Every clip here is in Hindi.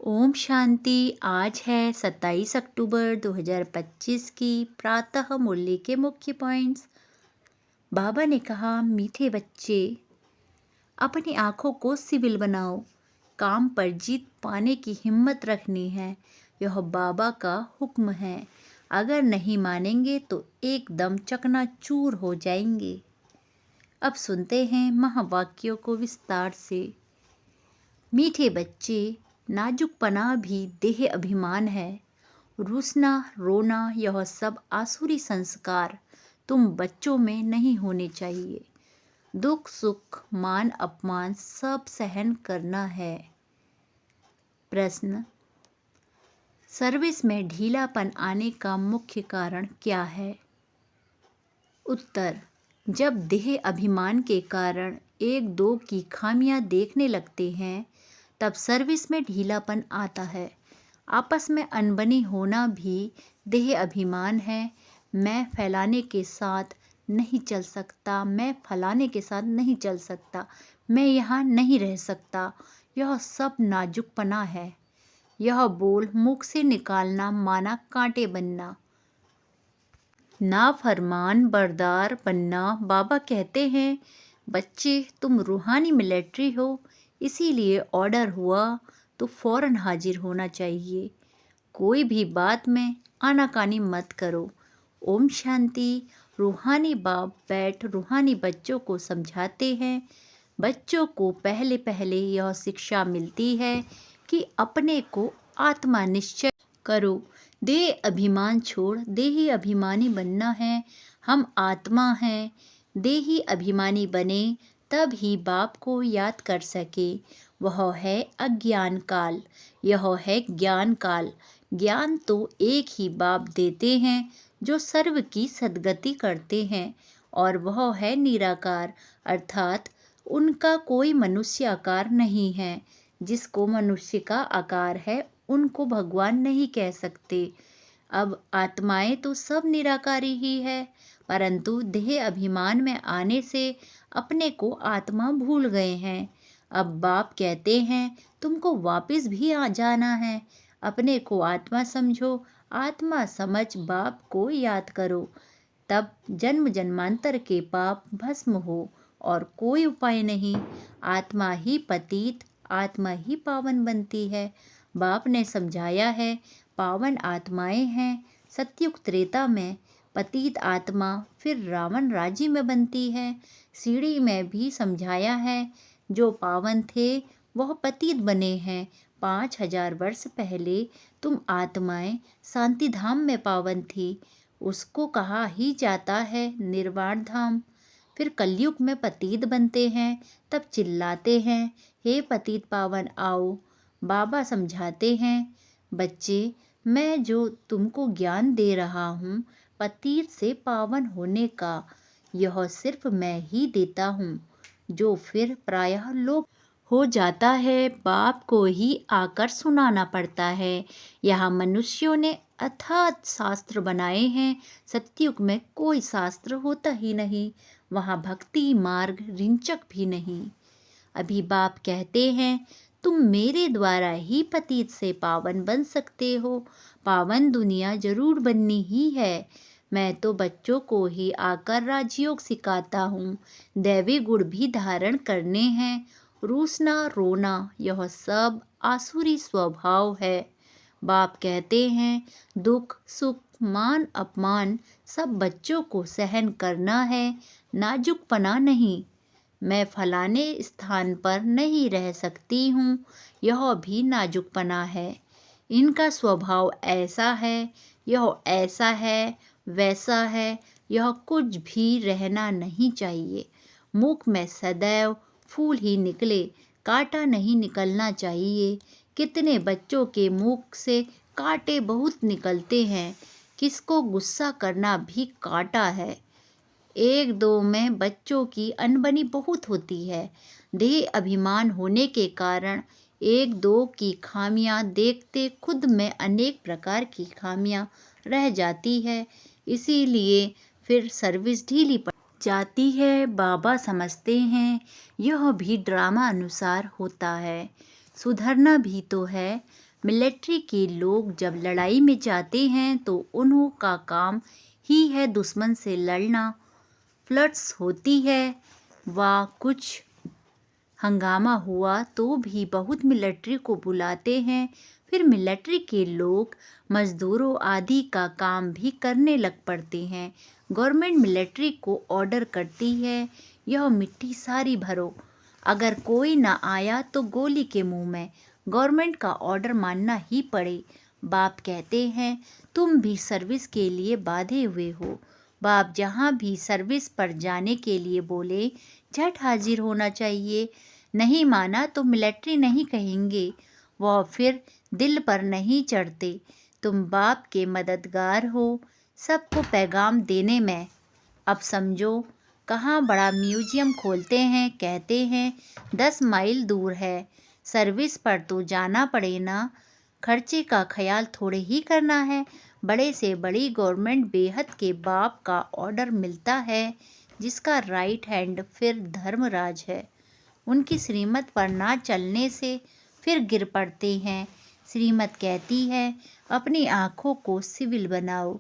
ओम शांति। आज है 27 अक्टूबर 2025 की प्रातः मुरली के मुख्य पॉइंट्स। बाबा ने कहा, मीठे बच्चे, अपनी आंखों को सिविल बनाओ। काम पर जीत पाने की हिम्मत रखनी है। यह बाबा का हुक्म है। अगर नहीं मानेंगे तो एकदम चकनाचूर हो जाएंगे। अब सुनते हैं महावाक्यों को विस्तार से। मीठे बच्चे, नाजुकपना भी देह अभिमान है। रूसना, रोना, यह सब आसुरी संस्कार तुम बच्चों में नहीं होने चाहिए। दुख सुख मान अपमान सब सहन करना है। प्रश्न, सर्विस में ढीलापन आने का मुख्य कारण क्या है? उत्तर, जब देह अभिमान के कारण एक दो की खामियां देखने लगते हैं तब सर्विस में ढीलापन आता है। आपस में अनबनी होना भी देह अभिमान है। मैं फैलाने के साथ नहीं चल सकता, मैं फलाने के साथ नहीं चल सकता, मैं यहाँ नहीं रह सकता, यह सब नाजुकपना है। यह बोल मुख से निकालना माना कांटे बनना। नाफरमान बरदार बनना। बाबा कहते हैं, बच्चे तुम रूहानी मिलिट्री हो, इसीलिए ऑर्डर हुआ तो फौरन हाजिर होना चाहिए। कोई भी बात में आनाकानी मत करो। ओम शांति। रूहानी बाप बैठ रूहानी बच्चों को समझाते हैं। बच्चों को पहले पहले यह शिक्षा मिलती है कि अपने को आत्मा निश्चय करो। देह अभिमान छोड़ देही अभिमानी बनना है। हम आत्मा हैं। देही अभिमानी बने तब ही बाप को याद कर सके। वह है अज्ञान काल, यह है ज्ञान काल। ज्ञान तो एक ही बाप देते हैं जो सर्व की सद्गति करते हैं, और वह है निराकार, अर्थात उनका कोई मनुष्य आकार नहीं है। जिसको मनुष्य का आकार है उनको भगवान नहीं कह सकते। अब आत्माएं तो सब निराकारी ही है, परंतु देह अभिमान में आने से अपने को आत्मा भूल गए हैं। अब बाप कहते हैं, तुमको वापस भी आ जाना है। अपने को आत्मा समझो, आत्मा समझ बाप को याद करो, तब जन्म जन्मांतर के पाप भस्म हो और कोई उपाय नहीं। आत्मा ही पतित, आत्मा ही पावन बनती है। बाप ने समझाया है, पावन आत्माएं हैं। सतयुग त्रेता में पतित आत्मा फिर रावण राज्य में बनती है। सीढ़ी में भी समझाया है, जो पावन थे वह पतित बने हैं। 5000 वर्ष पहले तुम आत्माएं शांति धाम में पावन थी, उसको कहा ही जाता है निर्वाण धाम। फिर कलयुग में पतित बनते हैं, तब चिल्लाते हैं, हे पतित पावन आओ। बाबा समझाते हैं, बच्चे मैं जो तुमको ज्ञान दे रहा हूँ पतित से पावन होने का, यह सिर्फ मैं ही देता हूँ, जो फिर प्रायः लोप हो जाता है। बाप को ही आकर सुनाना पड़ता है। यहाँ मनुष्यों ने अथात शास्त्र बनाए हैं। सतयुग में कोई शास्त्र होता ही नहीं, वहाँ भक्ति मार्ग रिंचक भी नहीं। अभी बाप कहते हैं, तुम मेरे द्वारा ही पतित से पावन बन सकते हो। पावन दुनिया जरूर बननी ही है। मैं तो बच्चों को ही आकर राजयोग सिखाता हूँ। दैवी गुण भी धारण करने हैं। रूसना, रोना, यह सब आसुरी स्वभाव है। बाप कहते हैं, दुख सुख मान अपमान सब बच्चों को सहन करना है, नाजुकपना नहीं। मैं फलाने स्थान पर नहीं रह सकती हूँ, यह भी नाजुकपना है। इनका स्वभाव ऐसा है, यह ऐसा है, वैसा है, यह कुछ भी रहना नहीं चाहिए। मुख में सदैव फूल ही निकले, कांटा नहीं निकलना चाहिए। कितने बच्चों के मुख से कांटे बहुत निकलते हैं। किसको गुस्सा करना भी कांटा है। एक दो में बच्चों की अनबनी बहुत होती है। देह अभिमान होने के कारण एक दो की खामियां देखते खुद में अनेक प्रकार की खामियां रह जाती है, इसीलिए फिर सर्विस ढीली पड़ जाती है। बाबा समझते हैं, यह भी ड्रामा अनुसार होता है। सुधरना भी तो है। मिलिट्री के लोग जब लड़ाई में जाते हैं तो उन्हों का काम ही है दुश्मन से लड़ना। फ्लड्स होती है व कुछ हंगामा हुआ तो भी बहुत मिलिट्री को बुलाते हैं। फिर मिलिट्री के लोग मजदूरों आदि का काम भी करने लग पड़ते हैं। गवर्नमेंट मिलिट्री को ऑर्डर करती है, यह मिट्टी सारी भरो, अगर कोई ना आया तो गोली के मुंह में। गवर्नमेंट का ऑर्डर मानना ही पड़े। बाप कहते हैं तुम भी सर्विस के लिए बांधे हुए हो। बाप जहाँ भी सर्विस पर जाने के लिए बोले झट हाजिर होना चाहिए। नहीं माना तो मिलिट्री नहीं कहेंगे, वह फिर दिल पर नहीं चढ़ते। तुम बाप के मददगार हो सबको पैगाम देने में। अब समझो कहाँ बड़ा म्यूजियम खोलते हैं, कहते हैं 10 माइल दूर है। सर्विस पर तो जाना पड़े ना, खर्चे का ख्याल थोड़े ही करना है। बड़े से बड़ी गवर्नमेंट बेहद के बाप का ऑर्डर मिलता है, जिसका राइट हैंड फिर धर्मराज है। उनकी श्रीमत पर ना चलने से फिर गिर पड़ते हैं। श्रीमत कहती है अपनी आँखों को सिविल बनाओ,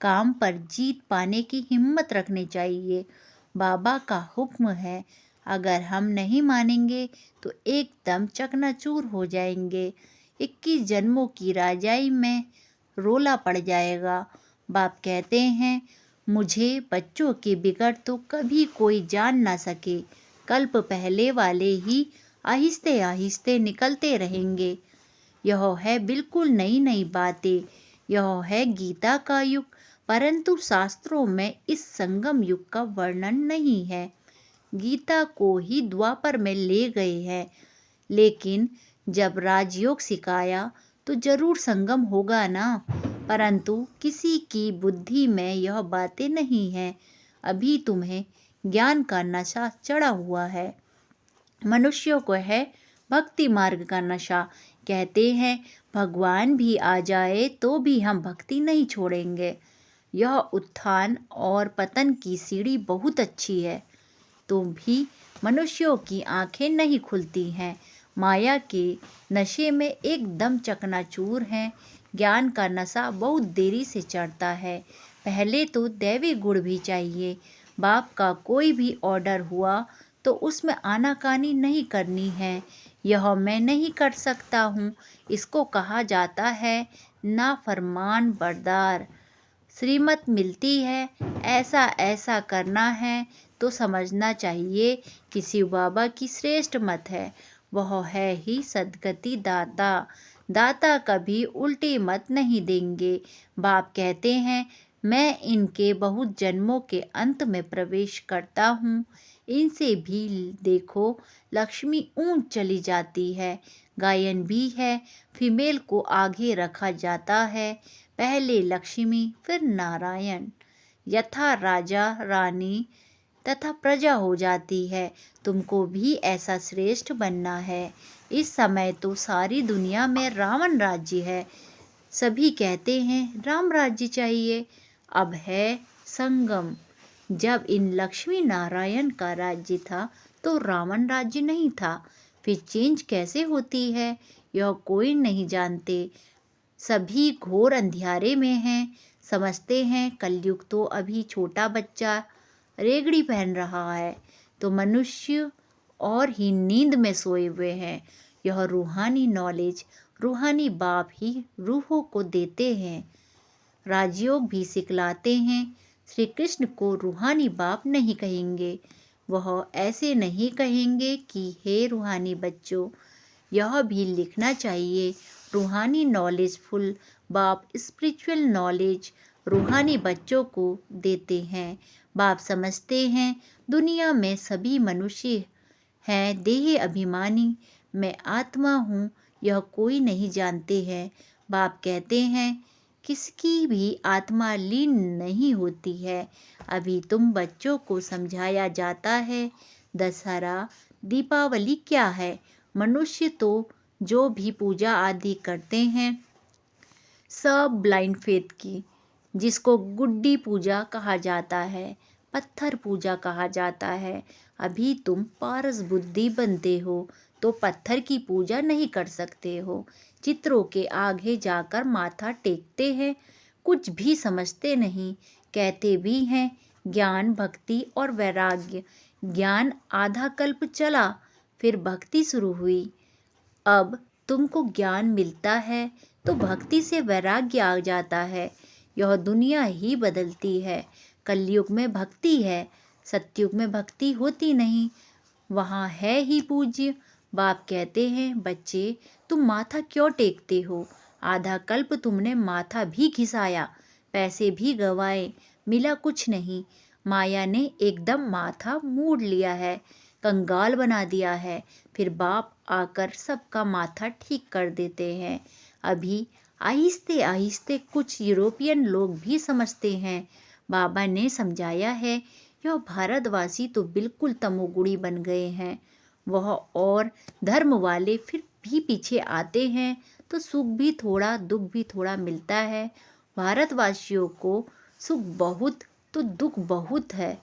काम पर जीत पाने की हिम्मत रखनी चाहिए। बाबा का हुक्म है, अगर हम नहीं मानेंगे तो एकदम चकनाचूर हो जाएंगे। 21 जन्मों की राजाई में रोला पड़ जाएगा। बाप कहते हैं मुझे बच्चों के बिगड़ तो कभी कोई जान ना सके। कल्प पहले वाले ही आहिस्ते आहिस्ते निकलते रहेंगे। यह है बिल्कुल नई नई बातें। यह है गीता का युग, परंतु शास्त्रों में इस संगम युग का वर्णन नहीं है। गीता को ही द्वापर में ले गए हैं, लेकिन जब राजयोग सिखाया तो जरूर संगम होगा ना, परंतु किसी की बुद्धि में यह बातें नहीं हैं। अभी तुम्हें ज्ञान का नशा चढ़ा हुआ है। मनुष्यों को है भक्ति मार्ग का नशा। कहते हैं भगवान भी आ जाए तो भी हम भक्ति नहीं छोड़ेंगे। यह उत्थान और पतन की सीढ़ी बहुत अच्छी है, तो भी मनुष्यों की आंखें नहीं खुलती हैं। माया के नशे में एकदम चकनाचूर हैं। ज्ञान का नशा बहुत देरी से चढ़ता है। पहले तो दैवी गुण भी चाहिए। बाप का कोई भी ऑर्डर हुआ तो उसमें आनाकानी नहीं करनी है। यह मैं नहीं कर सकता हूँ, इसको कहा जाता है नाफरमान बरदार। श्रीमत मिलती है ऐसा ऐसा करना है तो समझना चाहिए कि शिव बाबा की श्रेष्ठ मत है। वह है ही सद्गति दाता। दाता कभी उल्टी मत नहीं देंगे। बाप कहते हैं मैं इनके बहुत जन्मों के अंत में प्रवेश करता हूँ। इनसे भी देखो लक्ष्मी ऊंच चली जाती है। गायन भी है, फीमेल को आगे रखा जाता है। पहले लक्ष्मी फिर नारायण। यथा राजा रानी तथा प्रजा हो जाती है। तुमको भी ऐसा श्रेष्ठ बनना है। इस समय तो सारी दुनिया में रावण राज्य है। सभी कहते हैं राम राज्य चाहिए। अब है संगम। जब इन लक्ष्मी नारायण का राज्य था तो रावण राज्य नहीं था। फिर चेंज कैसे होती है यह कोई नहीं जानते। सभी घोर अंधियारे में हैं। समझते हैं कलयुग तो अभी छोटा बच्चा रेगड़ी पहन रहा है, तो मनुष्य और ही नींद में सोए हुए हैं। यह रूहानी नॉलेज रूहानी बाप ही रूहों को देते हैं। राजयोग भी सिखलाते हैं। श्री कृष्ण को रूहानी बाप नहीं कहेंगे। वह ऐसे नहीं कहेंगे कि हे रूहानी बच्चों। यह भी लिखना चाहिए रूहानी नॉलेजफुल बाप स्पिरिचुअल नॉलेज रूहानी बच्चों को देते हैं। बाप समझते हैं दुनिया में सभी मनुष्य हैं देह अभिमानी। मैं आत्मा हूँ यह कोई नहीं जानते हैं। बाप कहते हैं किसकी भी आत्मा लीन नहीं होती है। अभी तुम बच्चों को समझाया जाता है दशहरा दीपावली क्या है। मनुष्य तो जो भी पूजा आदि करते हैं सब ब्लाइंड फेथ की, जिसको गुड्डी पूजा कहा जाता है, पत्थर पूजा कहा जाता है। अभी तुम पारस बुद्धि बनते हो तो पत्थर की पूजा नहीं कर सकते हो। चित्रों के आगे जाकर माथा टेकते हैं, कुछ भी समझते नहीं। कहते भी हैं ज्ञान, भक्ति और वैराग्य। ज्ञान आधा कल्प चला, फिर भक्ति शुरू हुई। अब तुमको ज्ञान मिलता है तो भक्ति से वैराग्य आ जाता है। यह दुनिया ही बदलती है। कलयुग में भक्ति है, सतयुग में भक्ति होती नहीं, वहाँ है ही पूज्य। बाप कहते हैं बच्चे, तुम माथा क्यों टेकते हो? आधा कल्प तुमने माथा भी घिसाया, पैसे भी गवाए, मिला कुछ नहीं। माया ने एकदम माथा मोड़ लिया है, कंगाल बना दिया है। फिर बाप आकर सबका माथा ठीक कर देते हैं। अभी आहिस्ते आहिस्ते कुछ यूरोपियन लोग भी समझते हैं। बाबा ने समझाया है, यह भारतवासी तो बिल्कुल तमोगुणी बन गए हैं। वह और धर्म वाले फिर भी पीछे आते हैं तो सुख भी थोड़ा, दुख भी थोड़ा मिलता है। भारतवासियों को सुख बहुत तो दुख बहुत है।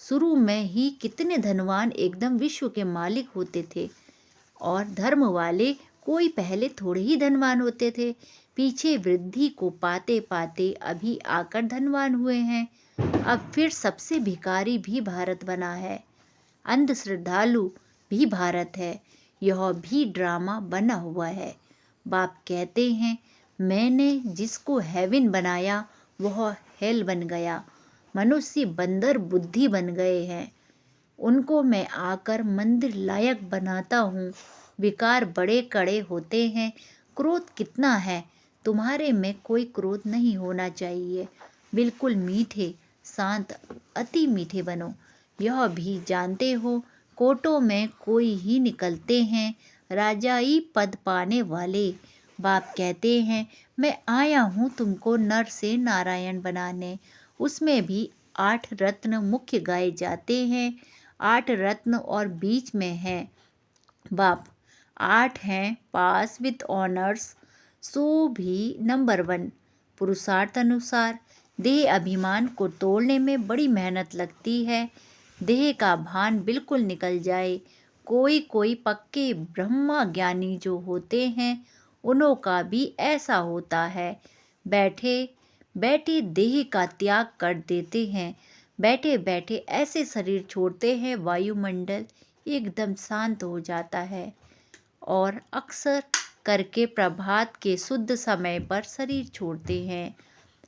शुरू में ही कितने धनवान एकदम विश्व के मालिक होते थे, और धर्म वाले कोई पहले थोड़े ही धनवान होते थे। पीछे वृद्धि को पाते पाते अभी आकर धनवान हुए हैं। अब फिर सबसे भिखारी भी भारत बना है, अंध श्रद्धालु भी भारत है। यह भी ड्रामा बना हुआ है। बाप कहते हैं मैंने जिसको हेवन बनाया वह हेल बन गया। मनुष्य बंदर बुद्धि बन गए हैं, उनको मैं आकर मंदिर लायक बनाता हूँ। विकार बड़े कड़े होते हैं। क्रोध कितना है? तुम्हारे में कोई क्रोध नहीं होना चाहिए। बिल्कुल मीठे, शांत, अति मीठे बनो। यह भी जानते हो कोटों में कोई ही निकलते हैं, राजाई पद पाने वाले। बाप कहते हैं मैं आया हूँ तुमको नर से नारायण बनाने। उसमें भी 8 रत्न मुख्य गाए जाते हैं। 8 रत्न और बीच में है बाप। 8 हैं पास विथ ऑनर्स, सो भी नंबर 1। पुरुषार्थ अनुसार देह अभिमान को तोड़ने में बड़ी मेहनत लगती है। देह का भान बिल्कुल निकल जाए। कोई कोई पक्के ब्रह्मा ज्ञानी जो होते हैं उन्हों का भी ऐसा होता है। बैठे बैठे देह का त्याग कर देते हैं। बैठे बैठे ऐसे शरीर छोड़ते हैं, वायुमंडल एकदम शांत हो जाता है। और अक्सर करके प्रभात के शुद्ध समय पर शरीर छोड़ते हैं।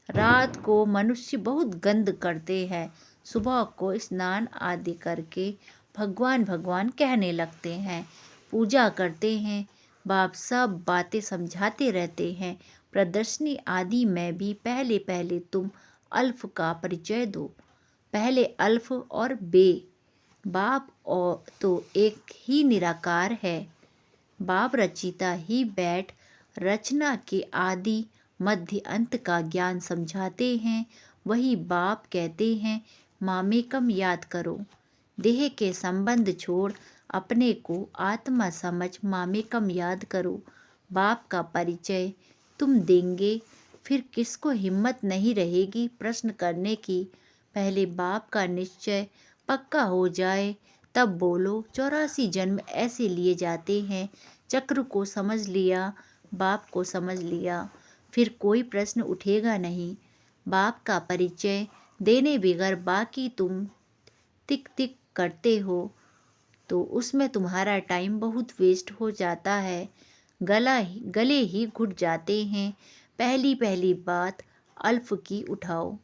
रात को मनुष्य बहुत गंद करते हैं, सुबह को स्नान आदि करके भगवान भगवान कहने लगते हैं, पूजा करते हैं। बाप सब बातें समझाते रहते हैं। प्रदर्शनी आदि में भी पहले पहले तुम अल्फ का परिचय दो। पहले अल्फ और बे। बाप और तो एक ही निराकार है। बाप रचिता ही बैठ रचना के आदि मध्य अंत का ज्ञान समझाते हैं। वही बाप कहते हैं मामेकम याद करो। देह के संबंध छोड़ अपने को आत्मा समझ मामेकम याद करो। बाप का परिचय तुम देंगे, फिर किसको हिम्मत नहीं रहेगी प्रश्न करने की। पहले बाप का निश्चय पक्का हो जाए तब बोलो। 84 जन्म ऐसे लिए जाते हैं। चक्र को समझ लिया, बाप को समझ लिया, फिर कोई प्रश्न उठेगा नहीं। बाप का परिचय देने बगैर बाकी तुम तिक तिक करते हो तो उसमें तुम्हारा टाइम बहुत वेस्ट हो जाता है। गले ही घुट जाते हैं। पहली पहली बात अल्फ की उठाओ।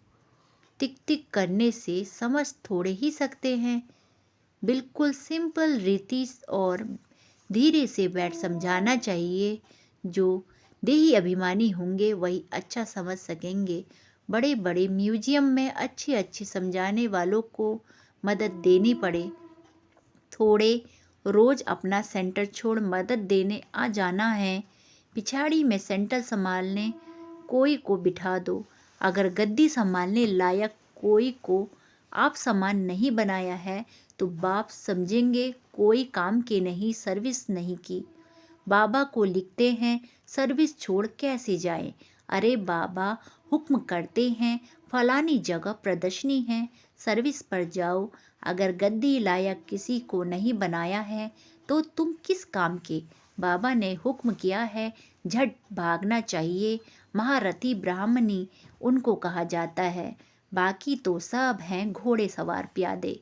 टिक टिक करने से समझ थोड़े ही सकते हैं। बिल्कुल सिंपल रीति और धीरे से बैठ समझाना चाहिए। जो देही अभिमानी होंगे वही अच्छा समझ सकेंगे। बड़े बड़े म्यूजियम में अच्छे अच्छे समझाने वालों को मदद देनी पड़े। थोड़े रोज अपना सेंटर छोड़ मदद देने आ जाना है। पिछाड़ी में सेंटर संभालने कोई को बिठा दो। अगर गद्दी संभालने लायक कोई को आप समान नहीं बनाया है तो बाप समझेंगे कोई काम के नहीं, सर्विस नहीं की। बाबा को लिखते हैं सर्विस छोड़ कैसे जाए। अरे बाबा हुक्म करते हैं फलानी जगह प्रदर्शनी है, सर्विस पर जाओ। अगर गद्दी लायक किसी को नहीं बनाया है तो तुम किस काम के? बाबा ने हुक्म किया है, झट भागना चाहिए। महारथी ब्राह्मणी उनको कहा जाता है। बाकी तो सब हैं घोड़े सवार प्यादे।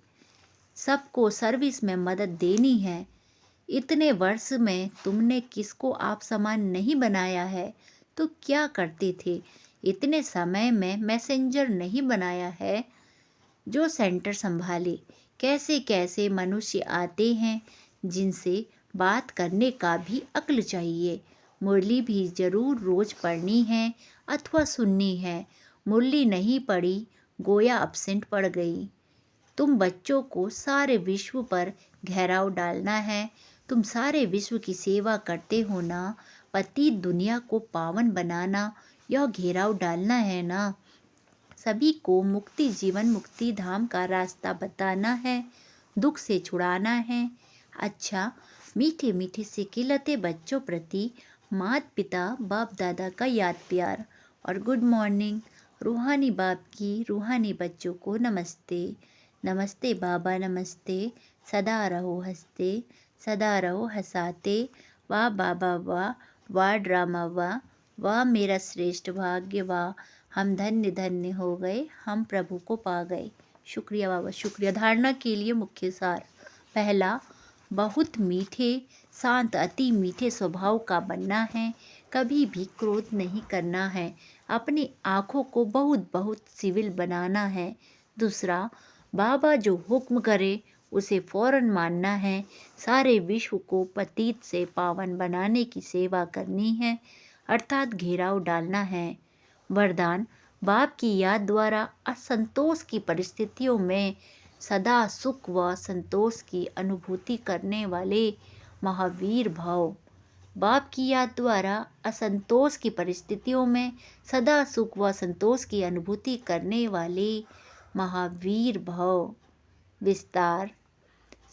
सबको सर्विस में मदद देनी है। इतने वर्ष में तुमने किसको आप समान नहीं बनाया है तो क्या करते थे? इतने समय में मैसेंजर नहीं बनाया है जो सेंटर संभाले। कैसे कैसे मनुष्य आते हैं जिनसे बात करने का भी अक्ल चाहिए। मुरली भी जरूर रोज पढ़नी है अथवा सुननी है। मुरली नहीं पढ़ी गोया अपसेंट पड़ गई। तुम बच्चों को सारे विश्व पर घेराव डालना है। तुम सारे विश्व की सेवा करते हो ना। पतित दुनिया को पावन बनाना यह घेराव डालना है ना। सभी को मुक्ति जीवन मुक्ति धाम का रास्ता बताना है, दुख से छुड़ाना है। अच्छा, मीठे मीठे सिकिलते बच्चों प्रति माता पिता बाप दादा का याद प्यार और गुड मॉर्निंग। रूहानी बाप की रूहानी बच्चों को नमस्ते। नमस्ते बाबा नमस्ते। सदा रहो हंसते, सदा रहो हंसाते। वाह बाबा वाह, वाह ड्रामा वाह, वाह मेरा श्रेष्ठ भाग्य वाह। हम धन्य धन्य हो गए, हम प्रभु को पा गए। शुक्रिया बाबा, शुक्रिया। धारणा के लिए मुख्य सार। पहला, बहुत मीठे शांत अति मीठे स्वभाव का बनना है। कभी भी क्रोध नहीं करना है। अपनी आँखों को बहुत बहुत सिविल बनाना है। दूसरा, बाबा जो हुक्म करे उसे फौरन मानना है। सारे विश्व को पतित से पावन बनाने की सेवा करनी है, अर्थात घेराव डालना है। वरदान, बाप की याद द्वारा असंतोष की परिस्थितियों में सदा सुख व संतोष की अनुभूति करने वाले महावीर भव। बाप की याद द्वारा असंतोष की परिस्थितियों में सदा सुख व संतोष की अनुभूति करने वाले महावीर भव। विस्तार,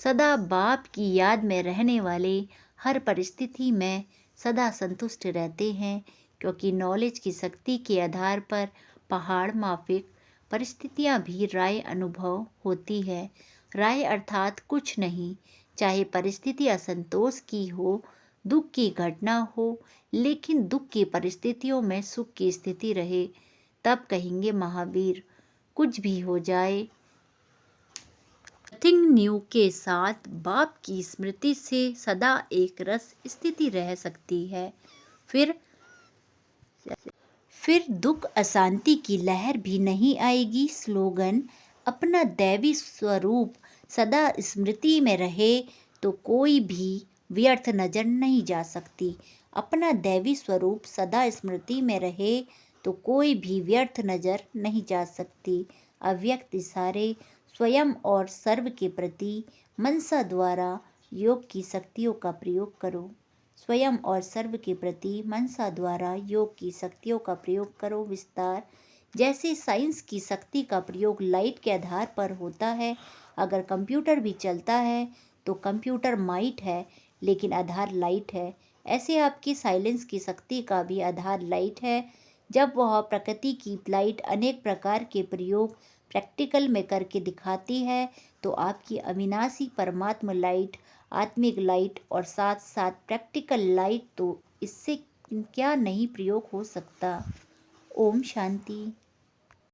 सदा बाप की याद में रहने वाले हर परिस्थिति में सदा संतुष्ट रहते हैं, क्योंकि नॉलेज की शक्ति के आधार पर पहाड़ माफिक परिस्थितियां भी राय अनुभव होती है। राय अर्थात कुछ नहीं, चाहे परिस्थिति असंतोष की हो, दुख की घटना हो, लेकिन दुख की परिस्थितियों में सुख की स्थिति रहे, तब कहेंगे महावीर। कुछ भी हो जाए, नथिंग न्यू के साथ बाप की स्मृति से सदा एक रस स्थिति रह सकती है। फिर दुख अशांति की लहर भी नहीं आएगी। स्लोगन, अपना दैवी स्वरूप सदा स्मृति में रहे तो कोई भी व्यर्थ नजर नहीं जा सकती। अपना दैवी स्वरूप सदा स्मृति में रहे तो कोई भी व्यर्थ नजर नहीं जा सकती। अव्यक्त इशारे स्वयं और सर्व के प्रति मनसा द्वारा योग की शक्तियों का प्रयोग करो। स्वयं और सर्व के प्रति मनसा द्वारा योग की शक्तियों का प्रयोग करो। विस्तार, जैसे साइंस की शक्ति का प्रयोग लाइट के आधार पर होता है, अगर कंप्यूटर भी चलता है तो कंप्यूटर माइट है लेकिन आधार लाइट है, ऐसे आपकी साइलेंस की शक्ति का भी आधार लाइट है। जब वह प्रकृति की लाइट अनेक प्रकार के प्रयोग प्रैक्टिकल में करके दिखाती है तो आपकी अविनाशी परमात्मा लाइट, आत्मिक लाइट और साथ साथ प्रैक्टिकल लाइट, तो इससे क्या नहीं प्रयोग हो सकता। ओम शांति।